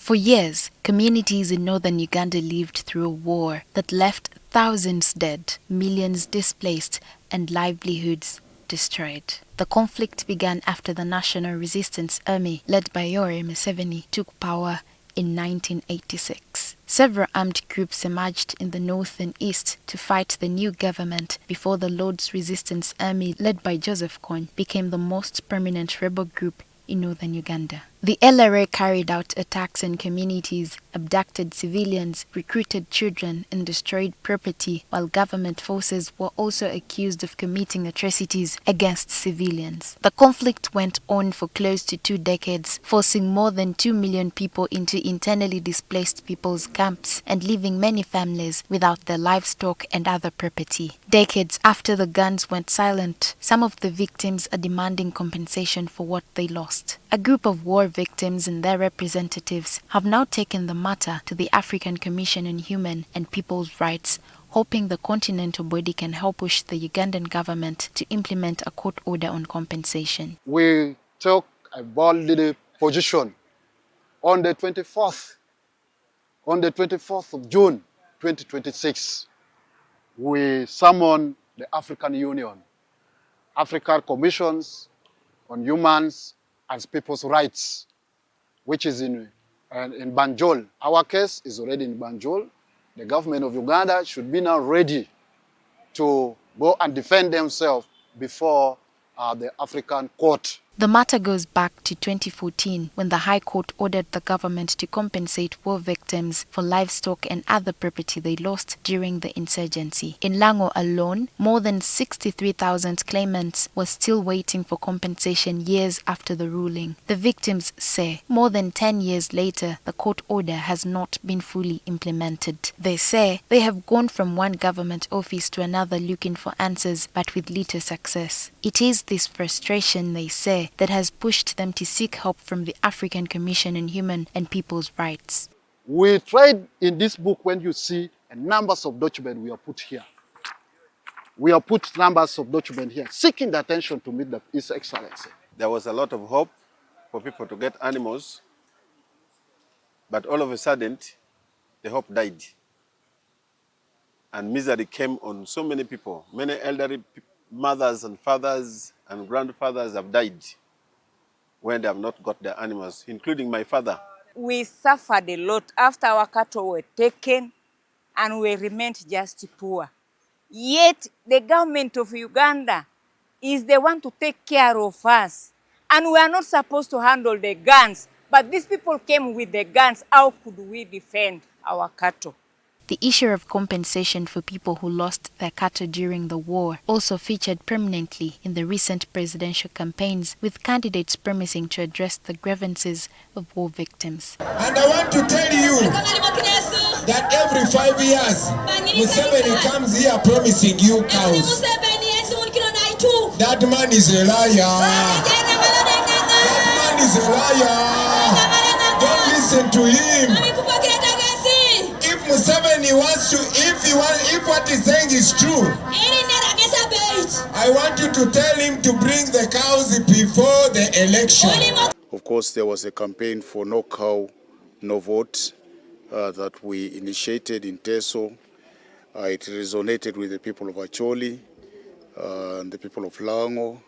For years, communities in northern Uganda lived through a war that left thousands dead, millions displaced, and livelihoods destroyed. The conflict began after the National Resistance Army, led by Yoweri Museveni, took power in 1986. Several armed groups emerged in the north and east to fight the new government before the Lord's Resistance Army, led by Joseph Kony, became the most prominent rebel group in northern Uganda. The LRA carried out attacks on communities, abducted civilians, recruited children, and destroyed property, while government forces were also accused of committing atrocities against civilians. The conflict went on for close to 2 decades, forcing more than 2 million people into internally displaced people's camps and leaving many families without their livestock and other property. Decades after the guns went silent, some of the victims are demanding compensation for what they lost. A group of war victims and their representatives have now taken the matter to the African Commission on Human and People's Rights, hoping the continental body can help push the Ugandan government to implement a court order on compensation. We took a bold position on the 24th of June 2026. We summoned the African Union, African Commissions on Humans and People's Rights, which is in Banjul. Our case is already in Banjul. The government of Uganda should be now ready to go and defend themselves before the African court. The matter goes back to 2014 when the High Court ordered the government to compensate war victims for livestock and other property they lost during the insurgency. In Lango alone, more than 63,000 claimants were still waiting for compensation years after the ruling. The victims say more than 10 years later, the court order has not been fully implemented. They say they have gone from one government office to another looking for answers, but with little success. It is this frustration, they say, that has pushed them to seek help from the African Commission on Human and People's Rights. We tried in this book, when you see numbers of documents we have put here. We have put numbers of documents here, seeking the attention to meet His Excellency. There was a lot of hope for people to get animals, but all of a sudden, the hope died. And misery came on so many people. Many elderly mothers and fathers and grandfathers have died when they have not got their animals, including my father. We suffered a lot after our cattle were taken and we remained just poor. Yet the government of Uganda is the one to take care of us. And we are not supposed to handle the guns. But these people came with the guns. How could we defend our cattle? The issue of compensation for people who lost their cattle during the war also featured prominently in the recent presidential campaigns, with candidates promising to address the grievances of war victims. And I want to tell you that every 5 years, Museveni comes here promising you cows. That man is a liar. That man is a liar. Don't listen to him. Museveni wants to, if what he's saying is true, I want you to tell him to bring the cows before the election. Of course, there was a campaign for no cow, no vote that we initiated in Teso. It resonated with the people of Acholi, and the people of Lango,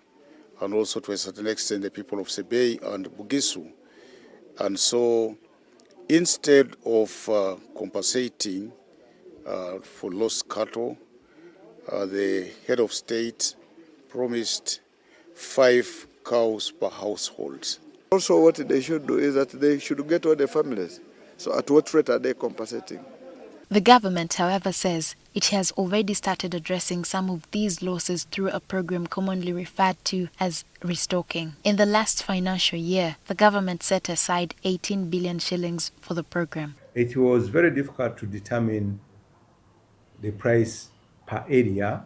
and also to a certain extent the people of Sebei and Bugisu. And so, instead of compensating for lost cattle, the head of state promised 5 cows per household. Also, what they should do is that they should get all the families. So at what rate are they compensating? The government, however, says it has already started addressing some of these losses through a program commonly referred to as Restocking. In the last financial year, the government set aside 18 billion shillings for the program. It was very difficult to determine the price per area.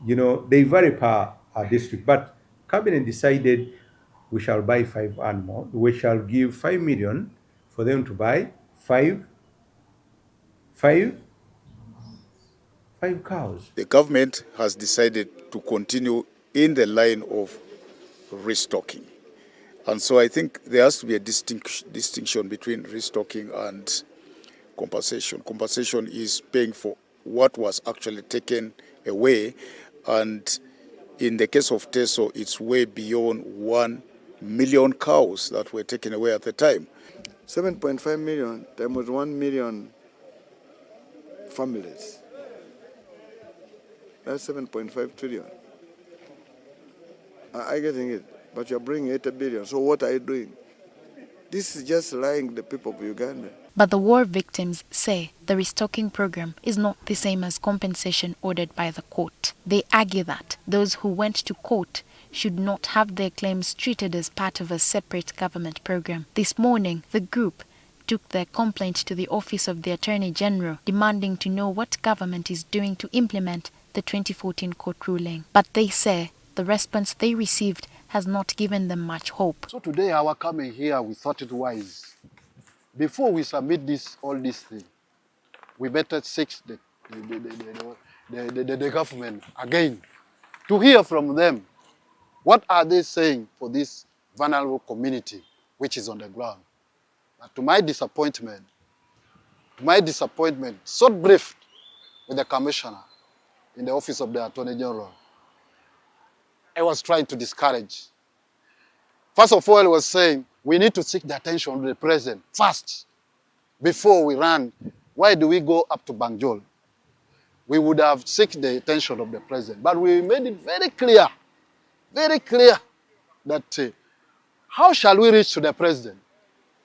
You know, they vary per district, but Cabinet decided we shall buy 5 animals. We shall give 5 million for them to buy five cows. The government has decided to continue in the line of restocking. And so I think there has to be a distinction between restocking and compensation. Compensation is paying for what was actually taken away, and in the case of Teso, it's way beyond 1 million cows that were taken away at the time. 7.5 million times 1 million families. That's 7.5 trillion. I getting it, but you're bringing 80 billion. So what are you doing? This is just lying the people of Uganda. But the war victims say the restocking program is not the same as compensation ordered by the court. They argue that those who went to court should not have their claims treated as part of a separate government program. This morning, the group took their complaint to the Office of the Attorney General, demanding to know what government is doing to implement the 2014 court ruling. But they say the response they received has not given them much hope. So today, our coming here, we thought it wise. Before we submit all this thing, we better seek the government again to hear from them. What are they saying for this vulnerable community which is on the ground? But to my disappointment, short briefed with the commissioner in the Office of the Attorney General, I was trying to discourage. First of all, I was saying, we need to seek the attention of the president first before we run. Why do we go up to Banjul? We would have sought the attention of the president. But we made it very clear that how shall we reach to the president?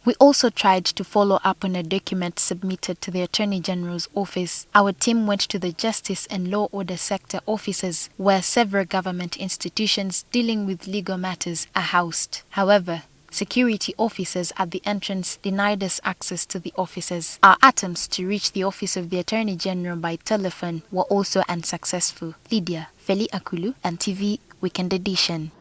We also tried to follow up on a document submitted to the Attorney General's office. Our team went to the Justice and Law Order sector offices, where several government institutions dealing with legal matters are housed. However, security officers at the entrance denied us access to the offices. Our attempts to reach the Office of the Attorney General by telephone were also unsuccessful. LYDIA FELLY AKULLU, NTV Weekend Edition.